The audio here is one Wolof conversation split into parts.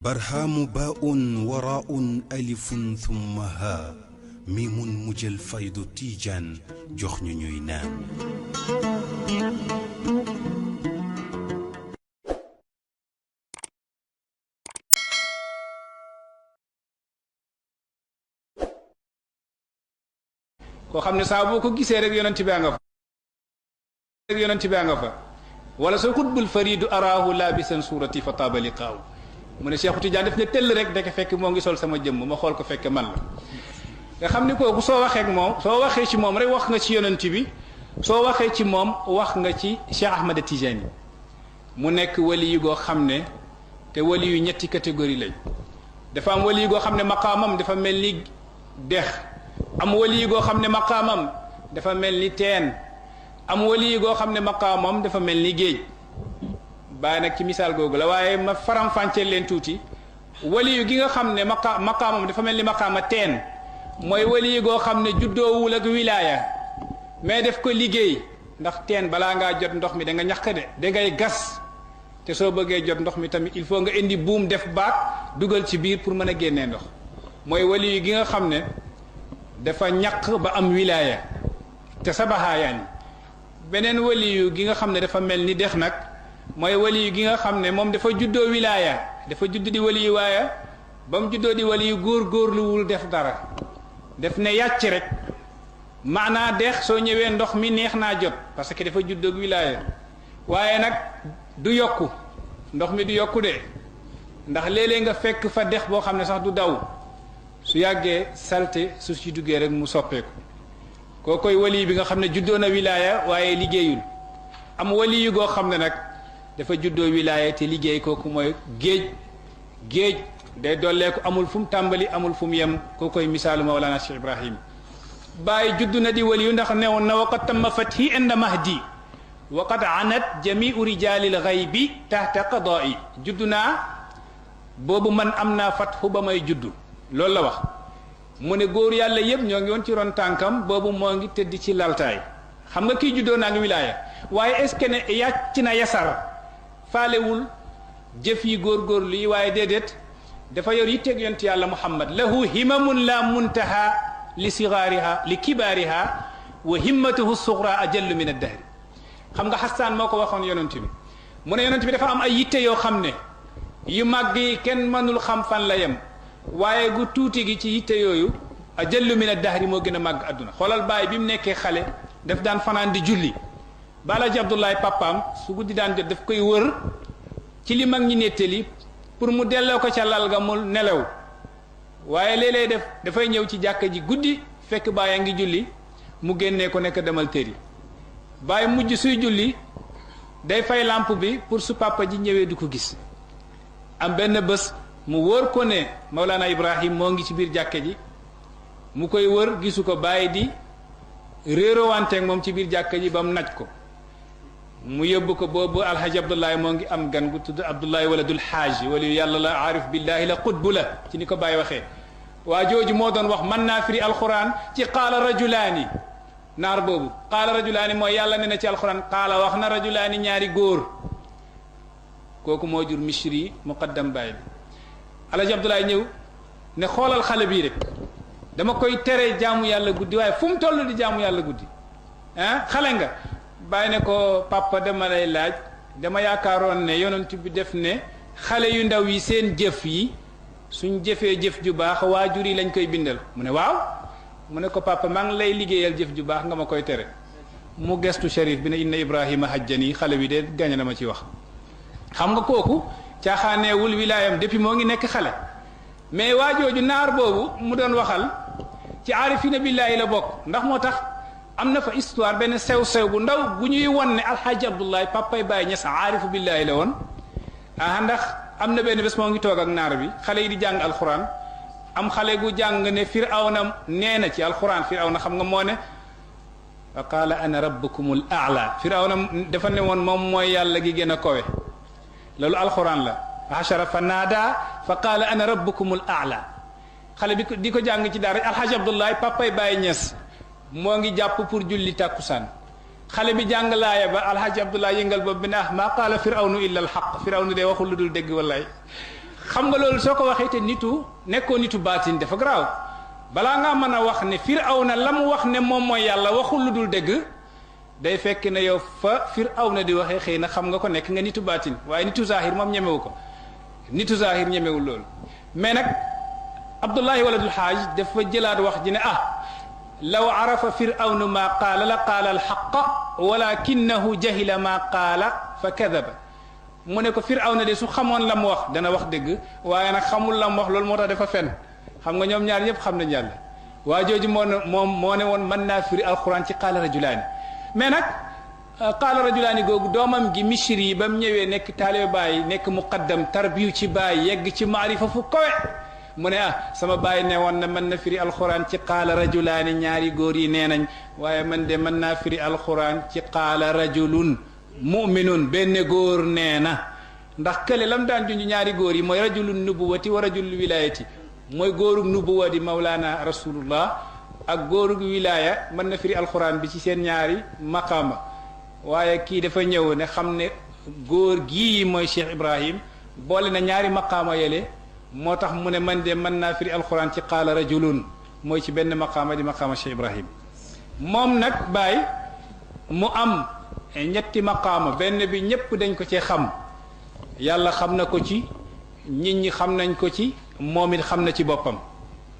برهام باء وراء ألف ثم ها ميم مجل فيض تيجان جخن نينان ko xamne sa boko gisee rek yonenti ba nga fa wala so khutbul farid arahu labisan surati fataba liqa'u mune Cheikh Tidiane def ne tel rek dek fekk mo ngi sol sama jëm ma xol ko fekk man la nga xamni koku so waxe ak mom so waxe ci mom rek wax nga ci yonenti bi so waxe ci mom wax nga ci Cheikh Ahmed Tidiane mu nek wali yu go xamne te wali yu ñetti catégorie lañ dafa am wali yu go xamne maqamam dafa melni dex am wali go xamne maqamam dafa melni teen am wali go xamne maqamam dafa melni geej bay nak ci misal gogou la waye ma faram fancé len touti wali gi nga xamne maqamam dafa melni maqama teen moy wali go xamne juddoowul ak wilaya mais def ko liggéey ndax teen bala nga jot ndox mi da nga ñak de da ngay gas te so bëgge jot ndox mi tamit il faut nga indi boom def baat dugal ci biir pour mëna génné ndox moy wali gi nga xamne dafa ñak ba am wilaya te sabaha yani benen waliyu gi nga xamne dafa melni dex nak moy waliyu gi nga xamne mom dafa juddo wilaya dafa judd di waliyu waya bam juddo di waliyu gor lu wul def dara def ne yacc rek maana dex so ñewé ndox mi neex na jot parce que dafa juddo wilaya waye nak du yokku ndox mi du yokku de ndax lélé nga fekk fa dex bo xamne sax du daw su yagge salté su ci duggé rek mu soppeku kokoy wali bi nga xamné juddo na wilaya waye liggéeyul am wali yu go xamné nak dafa juddo wilaya té liggéey koku moy geej day dolé ko amul fum tambali amul fum yem kokoy misalu maulana Cheikh Ibrahim bay juddu na di wali yu ndax newon na waqat tam fathi inda mahdi waqad anat jami'u rijalil ghaibi tahta qada'i judduna bobu man amna fathu ba may juddu loolu la wax mu ne góor yàlla yëpp ñoo ngi woon ci ron tànkam boobu moo ngi tëdd ci laltaay xam nga kii juddoo naa ngi wilaaya waaye est ce que ne yàcc na yasar faalewul jëf yi góorgóorlu yi waaye déedéet dafa yor yitteeg yonent yàlla muhammad lahu himamun la muntaha li sigaariha li kibaariha wa himmatuhu sugra ajallu min addahri xam nga xasaan moo ko waxoon yonent bi mu ne yonent bi dafa am ay yitte yoo xam ne yu màgg yi kenn mënul xam fan la yem waaye gu tuuti gi ci yitte yooyu ajallu min ad-dahri moo gën a màgg àdduna xoolal baay bi mu nekkee xale daf daan fanaan di julli Balaji Abdoulaye papaam su guddi daan jot daf koy wër ci li mag ñi nettali pour mu delloo ko ca lal ga mu nelaw waaye léeg-léeg dafay ñëw ci jàkka ji guddi fekk baay a ngi julli mu génnee ko nekk demal tëri baay mujj suy julli day fay lampe bi pour su papa ji ñëwee du ko gis am benn bés mu wër ko ne Maulana Ibrahim moo ngi ci biir jàkke ji mu koy wër gisu ko bàyyi di réerowanteeg moom ci biir jàkke ji ba mu naj ko mu yóbbu ko boobu alhaji Abdoulaye moo ngi am gan gu tudd Abdoulaye waladul haaj wala yàlla la aarif billahi la qutbu la ci ni ko bàyyi waxee waa jooju moo doon wax mën naa firi alquran ci qaala rajulaani naar boobu qaala rajulaani mooy yàlla ne na ci alquran qaala wax na rajulaani ñaari góor kooku moo jur Mishri muqaddam bàyyi bi Alaaji Abdoulaye ñëw ne xoolal xale bii rek dama koy tere jaamu yàlla guddi waaye fu mu toll di jaamu yàlla guddi ah xale nga bàyyi ne ko papa dama lay laaj dama yaakaaroon ne yonent bi def ne xale yu ndaw yi seen jëf yi suñ jëfee jëf ju baax waajur yi lañ koy bindal mu ne waaw mu ne ko papa maa ngi lay liggéeyal jëf ju baax nga ma koy tere mu gestu Sharif bi ne inna Ibrahima hajjani xale bi de gañe na ma ci wax xam nga kooku caaxaaneewul wilaayam depuis moo ngi nekk xale mais waajooju naar boobu mu doon waxal ci aarifina billaahi la bokk ndax moo tax am na fa histoire benn sew-sew bu ndaw bu ñuy won ne alxaaji Abdoulaye papay Baye Niass aarifu billaahi la woon ndax am na benn bés moo ngi toog ak naar bi xale yi di jàng alxuraan am xale gu jàng ne firawna nee na ci alxuraan firawna xam nga moo ne wa qaala ana rabbukumul aala firawna dafa ne woon moom mooy yàlla gi gën a kowe loolu alquran la hashara fa naada fa qaala ana rabbukumul aala xale bi di ko jàng ci daara alhaji Abdoulaye papay Baye Niass moo ngi jàpp pour julli tàkkusaan xale bi jàng laaya ba alhaji Abdoulaye yëngal boobu bi ne ma qaala firawnu illa alhaq firawnu de waxul lu dul dégg wallaay xam nga loolu soo ko waxee te nekkoo nitu baatin dafa garaaw balaa ngaa mën a wax ne Firawna la mu wax ne moom mooy yàlla waxul lu dul dëgg day fekk ne yow fa Firawna di waxee xëy na xam nga ko nekk nga nitu baatin waaye nitu zahir moom ñemewu ko nitu zahir ñemewul loolu mais nag Abdullahi waladul Haaj dafa jëlaat wax ji ne law arafa Firawnu maa qaala la qaala alxaqa walakinahu jahila maa qaala fa kadaba mu ne ko Firawna de su xamoon la mu wax dana wax dëgg waaye nag xamul la mu wax loolu moo tax dafa fen xam nga ñoom ñaar ñëpp xam nañ yàlla waa jooju moo ne woon mën naa firi alquran ci qaala rajulaani mais nag qaala rajulaani googu doomam gi Misri yi ba mu ñëwee nekk taalibe Baay nekk muqaddam tarbiyu ci Baay yegg ci maarifa fu kowe mu ne sama Baay ne woon na mën na firi alquran ci qaala rajulaani ñaari góor yi nee nañ waaye man de mën naa firi alquran ci qaala rajulun mu'minun benn góor nee na ndax kële lam daan junj ñaari góor yi mooy rajulun nubuwati wa rajulul wilayati mooy góorug nubuwa di Mawlana Rasulullah ak góorug wilaya mën na firi alquran bi ci seen ñaari maqaama waaye kii dafa ñëw ne xam ne góor gii mooy Cheikh Ibrahim boole na ñaari maqaama yele moo tax mu ne man de mën naa firi alquran ci qaala rajulun mooy ci benn maqaama di maqaama Cheikh Ibrahim moom nag Baay mu am ñetti maqaama benn bi ñépp dañ ko cee xam yàlla xam na ko ci nit ñi xam nañ ko ci moom it xam na ci boppam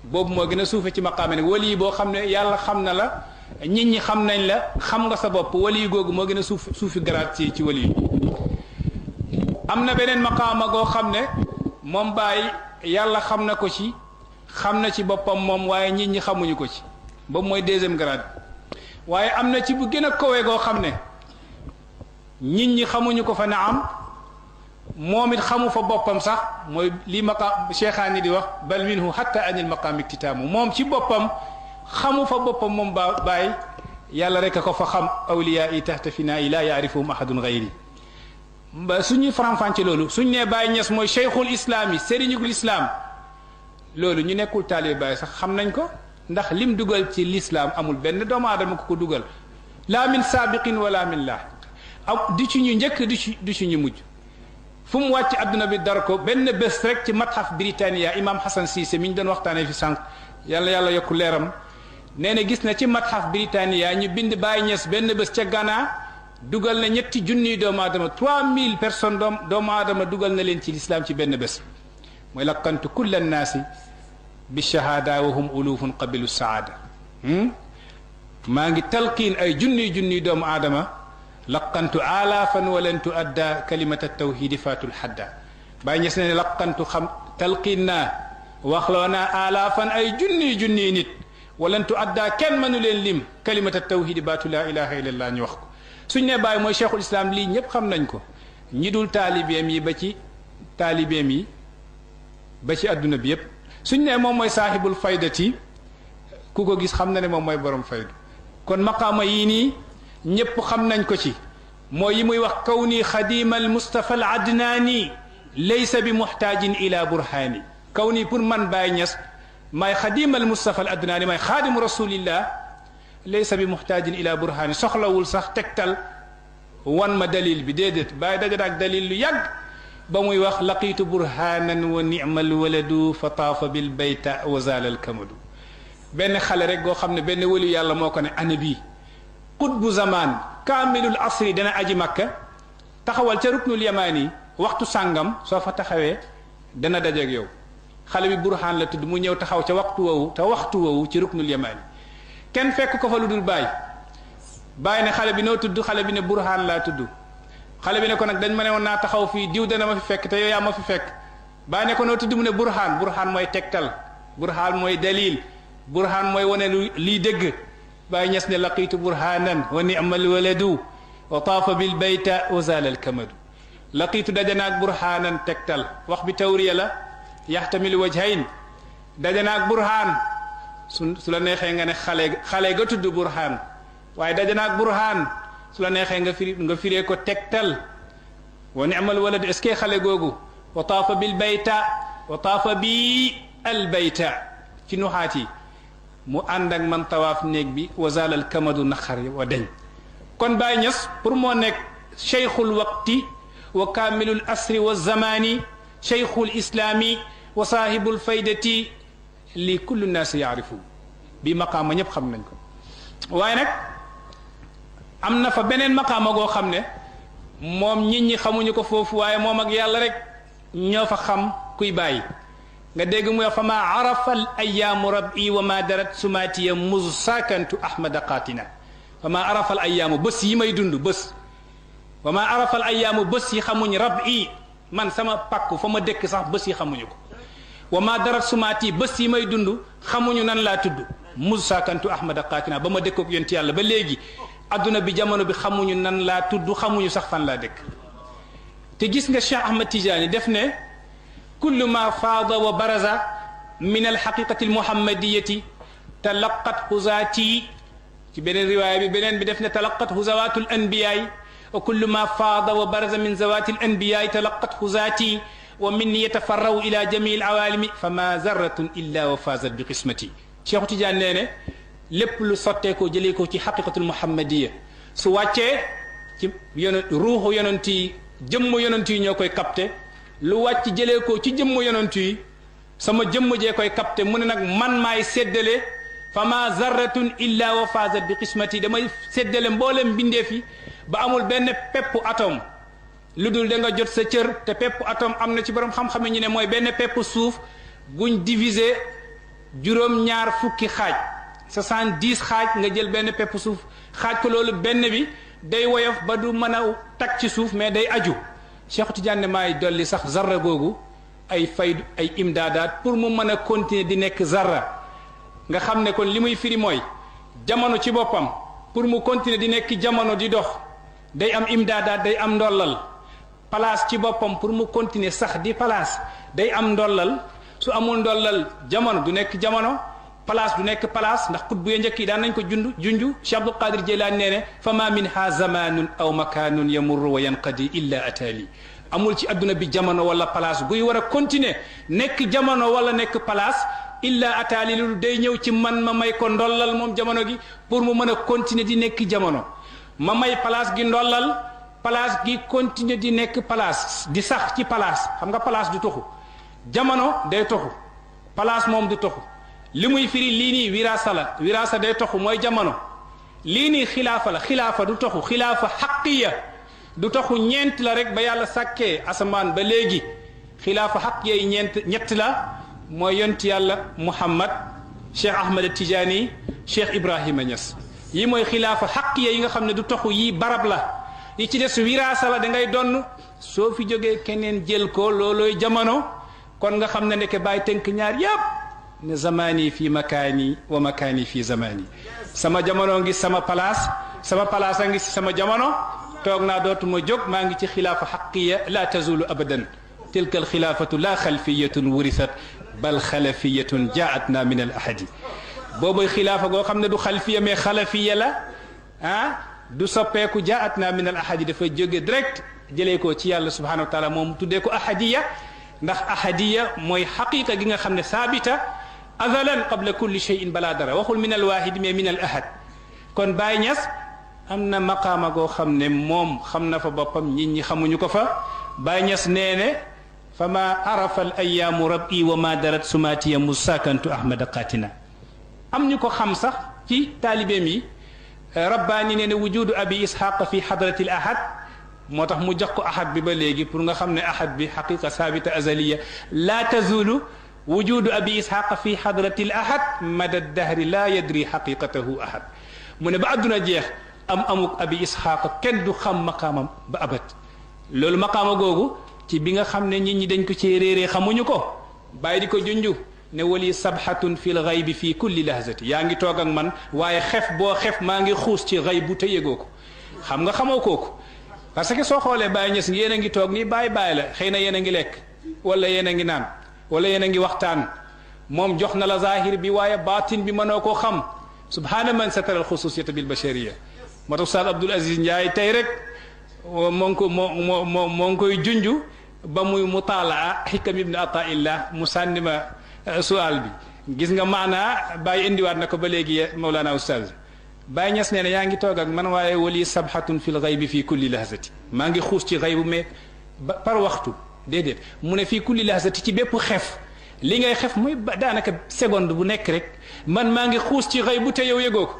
boobu moo gën a suufe ci maqaama nag wali yi boo xam ne yàlla xam na la nit ñi xam nañ la xam nga sa bopp wali yi googu moo gën a suufi garaat ci wali yi am na beneen maqaama goo xam ne moom Baay yàlla xam na ko ci xam na ci boppam moom waaye nit ñi xamuñu ko ci boobu mooy deuxième grade waaye am na ci bu gën a kowe goo xam ne nit ñi xamuñu ko fa na am moom it xamu fa boppam sax mooy li maqaam cheikhaani di wax bal minhu hatta anil maqaam iktitaamu moom ci boppam xamu fa boppam moom Baay yàlla rek a ko fa xam awliyaa yi tahta finaa yi laa yaarifuhum ahadun gayri ba suñuy faram-fàcce loolu suñ nee Baay Ñas mooy cheikhul islaam yi sëriñugul islaam loolu ñu nekkul taalibe Baay sax xam nañ ko ndax lim dugal ci lislaam amul benn doomu aadama ko dugal laa min saabiqin wala min laa aw di ci ñu njëkk du ci ñu mujj fu mu wàcc adduna bi dar ko benn bés rek ci matxaf Britannia imam Hassan Cissé mi ñu doon waxtaanee fi sànq yàlla yokku leeram nee na gis na ci matxaf Britannia ñu bind Baay Ñas benn bés ca Ghana dugal na ñetti junniy doomu aadama 3000 personnes doomu aadama dugal na leen ci lislaam ci benn bés mooy laqantu kulla nnaasi bi shahada wa hum ulufun qabilu saada maa ngi talqiin ay junniy doomu aadama laqantu alaafan walan tuadda kalimata tawhidi fatul hadda Baay Ñas ne laqantu xam talqiin naa waxloo naa alaafan ay junniy nit walan tuadda kenn mënu leen lim kalimata tawhidi baatu laa ilaha illallah ñu wax ko suñ ne Baay mooy cheikhul islam lii ñëpp xam nañ ko ñi dul taalibeem yi ba ci taalibeem yi ba ci adduna bi yëpp suñ ne moom mooy saahibul faydati ku ko gis xam na ne moom mooy borom faydu kon maqaama yii nii ñëpp xam nañ ko ci mooy yi muy wax kawni xadima al mustafa al adnaani laysa bi muhtaajin ila burhaani kawni pour man Baay Ñas maay xadima al mustafa al adnaani maay xaadimu rasulillah laysa bi muhtaajin ila burhaani soxlawul sax tegtal wan ma dalil bi déedéet Baay dajana ak dalil lu yàgg ba muy wax laqiitu burhaanan wa ni'mal waladu fa taafa bil bayta wa zaala al kamadu benn xale rek goo xam ne benn wëlu yàlla moo ko ne ana bii qutbu zaman kaamilul asri dana aji makka taxawal ca ruknul yamaani waxtu sàngam soo fa taxawee dana dajeeg yow xale bi burhaan la tudd mu ñëw taxaw ca waxtu woowu ci ruknul yamaani kenn fekk ko fa lu dul Baay ne xale bi noo tudd xale bi ne burhaan laa tudd xale bi ne ko nag dañ ma ne woon naa taxaw fii diw dana ma fi fekk te yow yaa ma fi fekk Baay ne ko noo tudd mu ne burhaan mooy tegtal burhaan mooy dalil burhaan mooy wane lu lii dëgg Baay Ñas ne laqiitu burhanan wa ni'mal waladu wa taafa bil bayta wa zaala al kamadu laqiitu dajanaak burhanan tegtal wax bi tawriya la yaxtamilu wajhayn dajanaak burhaan su la neexee nga ne xale ga tudd burhaan waaye dajanaak burhaan su la neexee nga firee ko tegtal wa ni'mal waladu est-ce que xale googu wa taafa bil bayta wa taafa bi al bayta ci nuxaat yi mu ànd ak man tawaaf néeg bi wa zaalal kamadu naqar wa deñ kon Baay Ñas pour moo nekk cheikhul waqti wa kaamilul asri wa zamani cheikhul islami wa saahibul faydati li kullu naas yaarifu bi maqaama ñëpp xam nañ ko waaye nag am na fa beneen maqaama goo xam ne moom nit ñi xamuñu ko foofu waaye moom ak yàlla rek ñoo fa xam kuy bàyyi nga dégg mu fa ma arafa al ayaamu rabbi wa ma darat sumaatiya mus sakantu ahmada qaatina fa ma arafa al ayaamu bés yi may dund bés wa ma arafa al ayaamu bés yi xamuñ rabbi man sama pakku fa ma dëkk sax bés yi xamuñu ko wa ma darat sumaati bés yi may dund xamuñu nan laa tudd mus sakantu ahmada qaatina ba ma dëkkook yonti yàlla ba léegi adduna bi jamono bi xamuñu nan laa tudd xamuñu sax fan laa dëkk te gis nga Cheikh Ahmad Tidiane def ne kullu ma faada wa baraza min alxaqiqati almuhammadiyati talaqat xuzaati ci beneen riwaaya bi beneen bi def ne talaqat xuzawaatu alanbiyaay wa kullu ma faada wa baraza min zawaati alanbiyaay talaqat xuzaati wa minni yatafarraw ila jamii alawaalimi fa ma zarratun illa wa faazat bi qismati Cheikh Tidiane nee ne lépp lu sottee ko jëlee ko ci xaqiqatul muhammadiya su wàccee ci ruuxu yonent yi jëmm yonent yi ñoo koy capté lu wàcc jëlee ko ci jëmm yonent yi sama jëmm jee koy capté mu ne nag man maay séddale fa ma zarratun illa wa faazat bi qismati damay séddale mboolem mbindeef yi ba amul benn peppu atome lu dul da nga jot sa cër te peppu atome am na ci borom xam-xam ñu ne mooy benn peppu suuf buñ diviser juróom-ñaar fukki xaaj 70 xaaj nga jël benn pepp suuf xaaj ko loolu benn bi day woyof ba du mën a tag ci suuf mais day aju Cheikh Tidiane maay dolli sax zarra googu ay faydu ay imdaadaat pour mu mën a continuer di nekk zarra nga xam ne kon li muy firi mooy jamono ci boppam pour mu continuer di nekk jamono di dox day am imdaadaat day am ndollal place ci boppam pour mu continuer sax di place day am ndollal su amul ndollal jamono du nekk jamono place du nekk place ndax xutbu ya njëkk yi daan nañ ko junju Cheikh Abdul Qadir Jeylaan nee ne fa ma minha zamanun aw makanun yamurru wa yanqadi illa ataali amul ci adduna bi jamono wala place buy war a continuer nekk jamono wala nekk place illa ataali lu day ñëw ci man ma may ko ndollal moom jamono gi pour mu mën a continuer di nekk jamono ma may place gi ndollal place gi continuer di nekk place di sax ci place xam nga place du toxu jamono day toxu place moom du toxu li muy firi lii nii wiraasa la wiraasa day toxu mooy jamono lii nii xilaafa la xilaafa du toxu xilaafa xaqiya du toxu ñeent la rek ba yàlla sàkkee asamaan ba léegi xilaafa xaqiya yi ñett la mooy yonti yàlla Muhammad Cheikh Ahmad Tidiane Cheikh Ibrahima Niass yi mooy xilaafa xaqiya yi nga xam ne du toxu yi barab la yi ci des wiraasa la da ngay donn soo fi jógee keneen jël ko loolooy jamono kon nga xam ne ndeke bàyyi tënk ñaar yépp ne zamani fi makaani wa makaani fi zamani sama jamono ngi sama place a ngi si sama jamono toog naa dootuma jóg maa ngi ci xilaafa xaqiya la tazulu abadan tilka alxilaafatu la xalfiyatun wurisat bal xalafiyatun jaatna min al ahadi booboy xilaafa goo xam ne du xalfiya mais xalafiya la du soppeeku jaatna min al ahadi dafa jóge direct jëlee ko ci yàlla subhanahu wa taala moom tuddee ko ahadiya ndax ahadiya mooy xaqiqa gi nga xam ne saabita azalan qabla kulli shay'in balaa dara waxul min al waahid mais min al ahad kon Baye Niass am na maqaama goo xam ne moom xam na fa boppam nit ñi xamuñu ko fa Baye Niass nee ne fa ma arafa al ayaamu rabbi wa ma darat sumaatiya musakantu ahmada qatina am ñu ko xam sax ci taalibeem yi rabbaani nee ne wujudu abi ishaqa fi hadrati al ahad moo tax mu jox ko ahad bi ba léegi pour nga xam ne ahad bi xaqiqa saabita azaliya laa tazulu wujudu abi ishaqa fi hadrati al ahad mada dahri laa yadri xaqiqatahu ahad mu ne ba àdduna jeex amuk abi ishaqa kenn du xam maqaamam ba abat loolu maqaama googu ci bi nga xam ne nit ñi dañ ko ci réeree xamuñu ko bàyyi di ko junju ne wali sabhatun fi l gaybi fi kulli lahzati yaa ngi toog ak man waaye xef boo xef maa ngi xuus ci gaybu te yëgoo ko xam nga xamoo kooku parce que soo xoolee Baye Niass yéen a ngi toog nii bàyyi la xëy na yéen a ngi lekk wala yéen a ngi naan wala yéen a ngi waxtaan moom jox na la zahir bi waaye baatin bi mënoo koo xam subhaana man satara al xususiyata bil bashariya moo tax Oustaz Abdoul Aziz Ndiaye tey rek moo ngi koy junju ba muy mutaalaa xikam ibn ataillah mu sànni ma sual bi gis nga maanaa Baye indiwaat na ko ba léegi Mawlana Oustaz Baye Niass nee na yaa ngi toog ak man waaye wali sabhatun fil ghaybi fi kulli lahzati maa ngi xuus ci ghaybu mais par waxtu déedéet mu ne fii kulli lahzati ci bépp xef li ngay xef mooy daanaka seconde bu nekk rek man maa ngi xuus ci xëy bu te yow yëgoo ko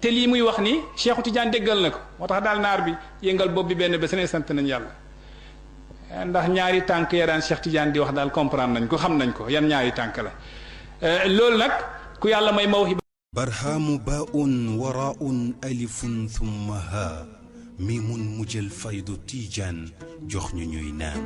te lii muy wax ni Cheikhu Tidiane déggal na ko moo tax daal naar bi yëngal bopp bi benn bés ne sant nañ yàlla ndax ñaari tànk ya daan Cheikh Tidiane di wax daal comprendre nañ ko xam nañ ko yan ñaari tànk la loolu nag ku yàlla may mawhiba barhaamu baa'un waraa'un alifun thumma haa miimun mujjal faydu tiijaan jox ñu ñuy naan